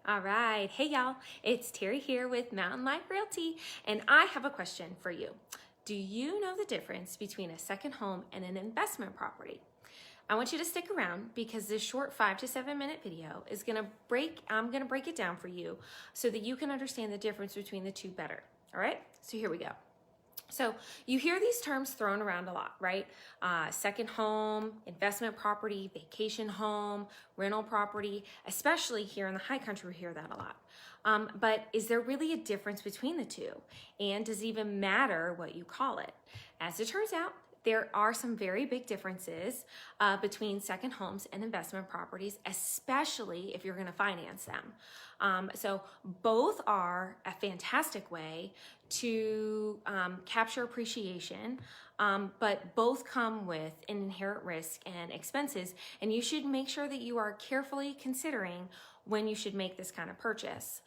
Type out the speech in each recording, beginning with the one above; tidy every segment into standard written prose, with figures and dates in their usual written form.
All right. Hey, y'all. It's Terry here with Mountain Life Realty, and I have a question for you. Do you know the difference between a second home and an investment property? I want you to stick around because this short 5 to 7 minute video is I'm gonna break it down for you so that you can understand the difference between the two better. All right, so here we go. So you hear these terms thrown around a lot, right? Second home, investment property, vacation home, rental property, especially here in the high country, we hear that a lot. But is there really a difference between the two? And does it even matter what you call it? As it turns out, there are some very big differences between second homes and investment properties, especially if you're going to finance them. So both are a fantastic way to capture appreciation, but both come with an inherent risk and expenses, and you should make sure that you are carefully considering when you should make this kind of purchase.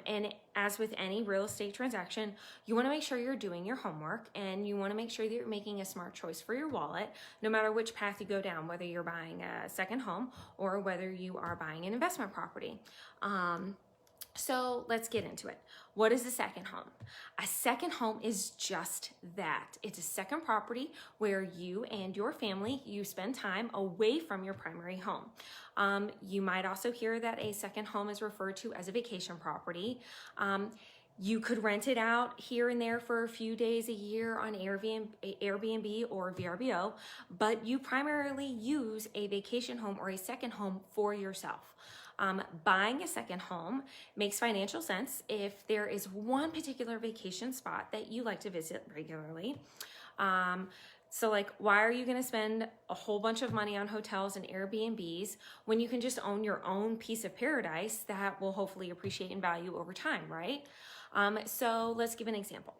And as with any real estate transaction, you want to make sure you're doing your homework and you want to make sure that you're making a smart choice for your wallet, no matter which path you go down, whether you're buying a second home or whether you are buying an investment property. So let's get into it. What is a second home? A second home is just that. It's a second property where you and your family, you spend time away from your primary home. You might also hear that a second home is referred to as a vacation property. You could rent it out here and there for a few days a year on Airbnb or VRBO, but you primarily use a vacation home or a second home for yourself. Buying a second home makes financial sense if there is one particular vacation spot that you like to visit regularly. So like, why are you going to spend a whole bunch of money on hotels and Airbnbs when you can just own your own piece of paradise that will hopefully appreciate in value over time, right? So let's give an example.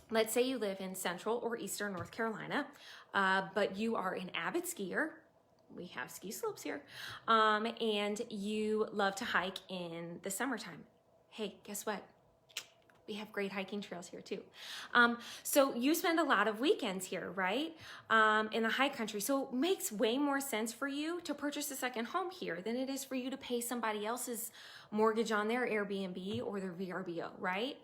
Let's say you live in Central or Eastern North Carolina, but you are an avid skier. We have ski slopes here, and you love to hike in the summertime. Hey, guess what? We have great hiking trails here too. So you spend a lot of weekends here, right? In the high country. So it makes way more sense for you to purchase a second home here than it is for you to pay somebody else's mortgage on their Airbnb or their VRBO, right?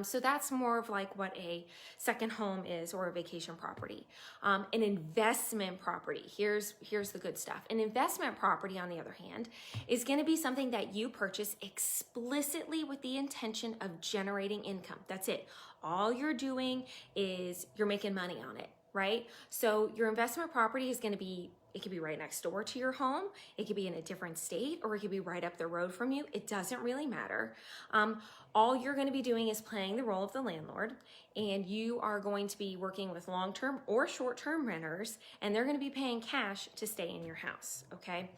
So that's more of like what a second home is, or a vacation property. An investment property, here's the good stuff. An investment property, on the other hand, is going to be something that you purchase explicitly with the intention of generating income. That's it. All you're doing is you're making money on it, right? So your investment property is going to be, it could be right next door to your home, it could be in a different state, or it could be right up the road from you. It doesn't really matter. All you're going to be doing is playing the role of the landlord, and you are going to be working with long-term or short-term renters, and they're going to be paying cash to stay in your house, okay?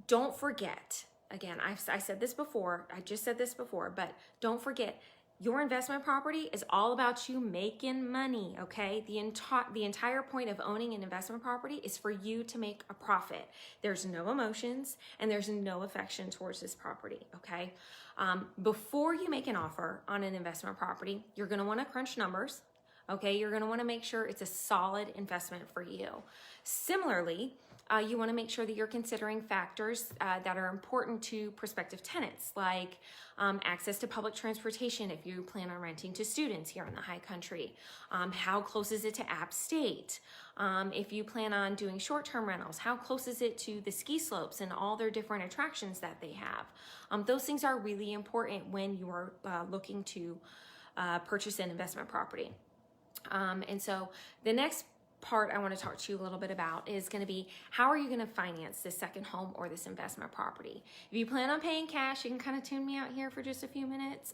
Don't forget, again, I said this before, I just said this before, but don't forget, your investment property is all about you making money, okay? The entire point of owning an investment property is for you to make a profit. There's no emotions and there's no affection towards this property, okay? Before you make an offer on an investment property, you're gonna wanna crunch numbers, okay? You're gonna wanna make sure it's a solid investment for you. Similarly, you wanna make sure that you're considering factors that are important to prospective tenants, like access to public transportation if you plan on renting to students here in the high country. How close is it to App State? If you plan on doing short-term rentals, how close is it to the ski slopes and all their different attractions that they have? Those things are really important when you are looking to purchase an investment property. And so the next part I want to talk to you a little bit about is going to be, how are you going to finance this second home or this investment property? If you plan on paying cash, you can kind of tune me out here for just a few minutes.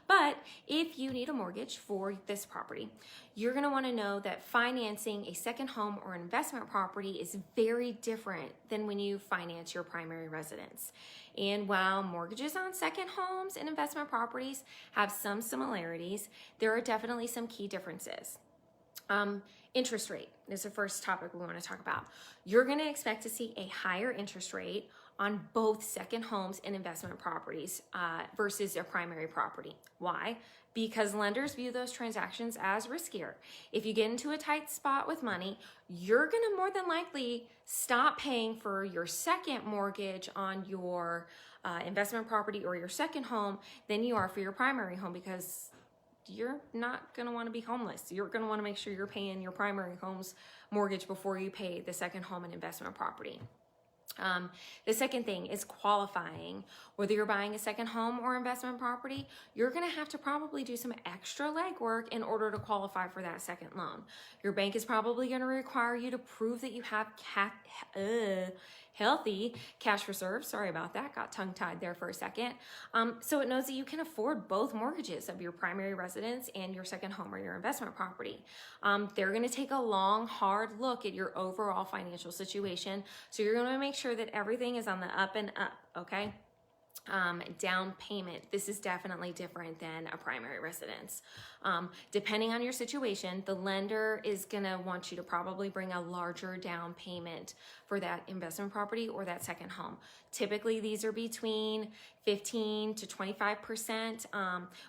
But if you need a mortgage for this property, you're going to want to know that financing a second home or investment property is very different than when you finance your primary residence. And while mortgages on second homes and investment properties have some similarities, there are definitely some key differences. Interest rate is the first topic we want to talk about. You're going to expect to see a higher interest rate on both second homes and investment properties versus a primary property. Why? Because lenders view those transactions as riskier. If you get into a tight spot with money, you're gonna more than likely stop paying for your second mortgage on your investment property or your second home than you are for your primary home, because you're not gonna wanna be homeless. You're gonna wanna make sure you're paying your primary home's mortgage before you pay the second home and investment property. The second thing is qualifying. Whether you're buying a second home or investment property, you're going to have to probably do some extra legwork in order to qualify for that second loan. Your bank is probably going to require you to prove that you have healthy cash reserves. Sorry about that, got tongue-tied there for a second. So it knows that you can afford both mortgages of your primary residence and your second home or your investment property. They're going to take a long, hard look at your overall financial situation. So you're going to make sure that everything is on the up and up, okay? Down payment. This is definitely different than a primary residence. Depending on your situation, the lender is going to want you to probably bring a larger down payment for that investment property or that second home. Typically, these are between 15 to 25%.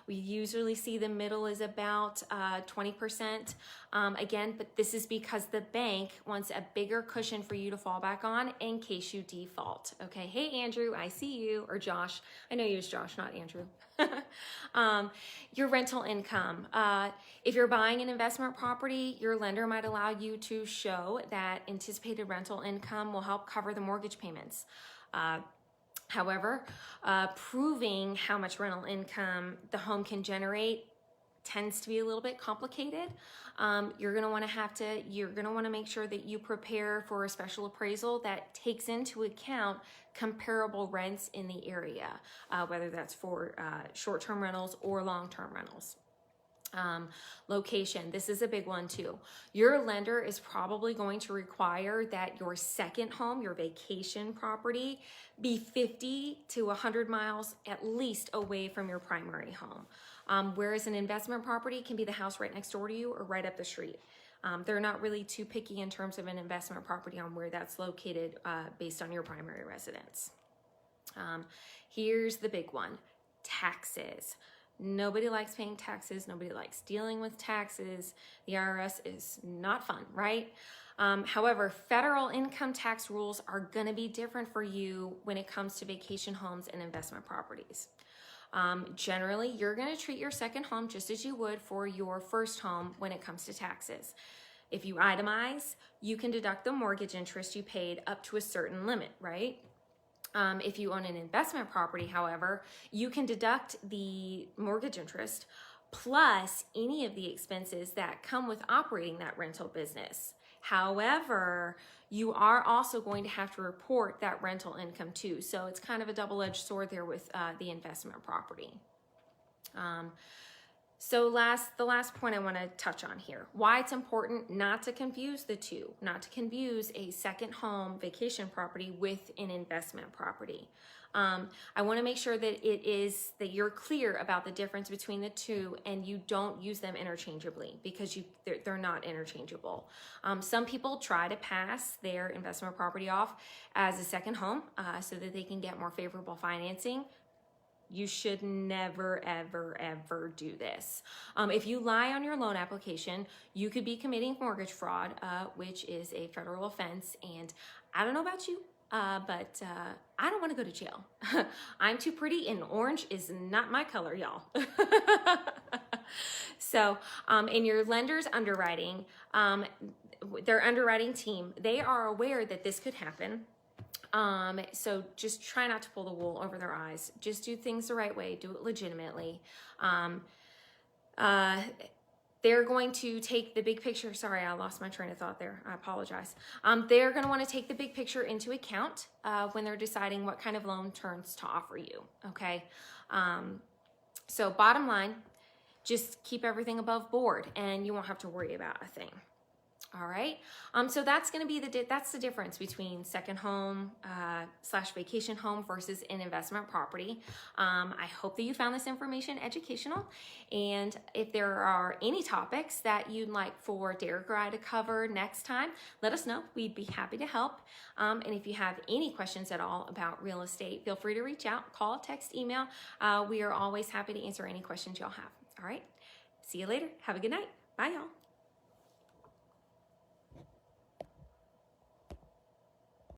We usually see the middle is about 20%. Again, but this is because the bank wants a bigger cushion for you to fall back on in case you default. Okay, hey Andrew, I see you, or Josh. I know you as Josh, not Andrew. Your rental income. If you're buying an investment property, your lender might allow you to show that anticipated rental income will help cover the mortgage payments. However, proving how much rental income the home can generate tends to be a little bit complicated. You're gonna wanna make sure that you prepare for a special appraisal that takes into account comparable rents in the area, whether that's for short-term rentals or long-term rentals. Location, this is a big one too. Your lender is probably going to require that your second home, your vacation property, be 50 to 100 miles at least away from your primary home. Whereas an investment property can be the house right next door to you or right up the street. They're not really too picky in terms of an investment property on where that's located based on your primary residence. Here's the big one, taxes. Nobody likes paying taxes. Nobody likes dealing with taxes. The IRS is not fun, right? However, federal income tax rules are going to be different for you when it comes to vacation homes and investment properties. Generally, you're going to treat your second home just as you would for your first home when it comes to taxes. If you itemize, you can deduct the mortgage interest you paid up to a certain limit, right? If you own an investment property, however, you can deduct the mortgage interest plus any of the expenses that come with operating that rental business. However, you are also going to have to report that rental income too. So it's kind of a double-edged sword there with the investment property. So the last point I want to touch on here, why it's important not to confuse the two, not to confuse a second home vacation property with an investment property. I want to make sure that you're clear about the difference between the two and you don't use them interchangeably, because they're not interchangeable. Some people try to pass their investment property off as a second home so that they can get more favorable financing. You should never, ever, ever do this. If you lie on your loan application, you could be committing mortgage fraud, which is a federal offense. And I don't know about you, but I don't want to go to jail. I'm too pretty and orange is not my color, y'all. So in your lender's underwriting, their underwriting team, they are aware that this could happen. So just try not to pull the wool over their eyes. Just do things the right way. Do it legitimately. They're going to take the big picture. Sorry, I lost my train of thought there. I apologize. They're going to want to take the big picture into account when they're deciding what kind of loan terms to offer you. Okay. So bottom line, just keep everything above board and you won't have to worry about a thing. All right. So that's going to be that's the difference between second home slash vacation home versus an investment property. I hope that you found this information educational. And if there are any topics that you'd like for Derek or I to cover next time, let us know. We'd be happy to help. And if you have any questions at all about real estate, feel free to reach out, call, text, email. We are always happy to answer any questions y'all have. All right. See you later. Have a good night. Bye, y'all.